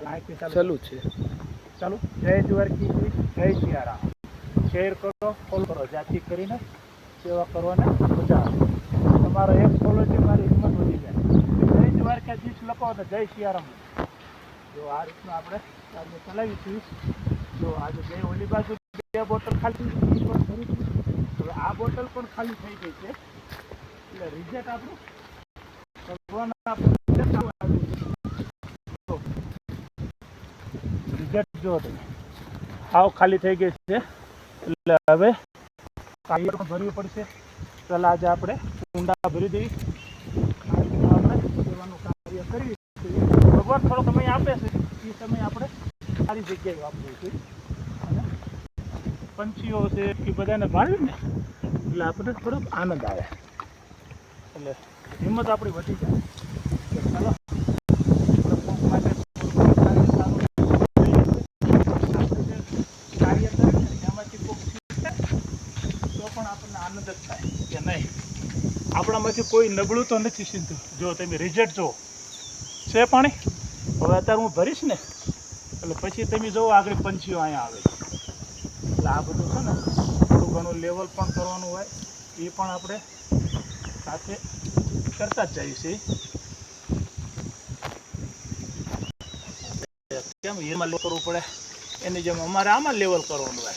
ચાલુ છે ચાલો જય દ્વારકી જય સિયારામ શેર કરો ફોલો કરો જાતિ કરીને સેવા કરવાને મજા આવે તમારો એક ફોલોથી મારી હિંમત વધી જાય જય દ્વારકાધીશ લખો તો જય સિયારામ જો આ રીતનું આપણે આજે ચલાવીશું જો આજે બે ઓલી બાજુ બે બોટલ ખાલી હવે આ બોટલ પણ ખાલી થઈ ગઈ છે એટલે રિઝલ્ટ આપણું ભગવાન રિઝલ્ટ જો તમે હાવ ખાલી થઈ ગઈ છે એટલે હવે કાંઈ પણ ભરવી પડશે ચાલ આજે આપણે ઊંડા ભરી દઈએ આપણે સેવાનું કાર્ય કરી ભગવાન થોડો સમય આપે છે એ સમય આપણે સારી જગ્યાએ વાપરવું છે અને પંછીઓ છે એ બધાને ભાળ્યું ને એટલે આપણે થોડોક આનંદ આવે એટલે હિંમત આપણી વધી જાય ચાલો આનંદ જ થાય કે નહીં આપણામાંથી કોઈ નબળું તો નથી સિંધુ જો તમે રિઝલ્ટ જુઓ છે પાણી હવે અત્યારે હું ભરીશ ને એટલે પછી તમે જુઓ આગળ પંછીઓ અહીંયા આવે એટલે આ બધું છે ને થોડું ઘણું લેવલ પણ કરવાનું હોય એ પણ આપણે સાથે કરતા જ જઈએ છીએ કેમ એમાં કરવું પડે એની જેમ અમારે આમાં લેવલ કરવાનું હોય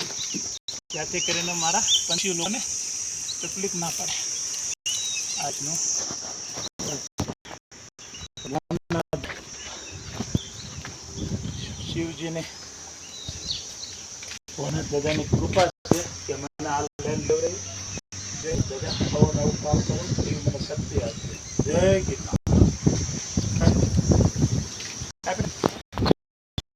ત્યાંથી કરીને મારા પંછીઓને તકલીફ ના પડે આજનું શિવજીને બધાની કૃપા છે કે મને આ લેન લેવડાવી જય બધા નવું કામ કરું એવી મને શક્તિ આપશે જય ગીતા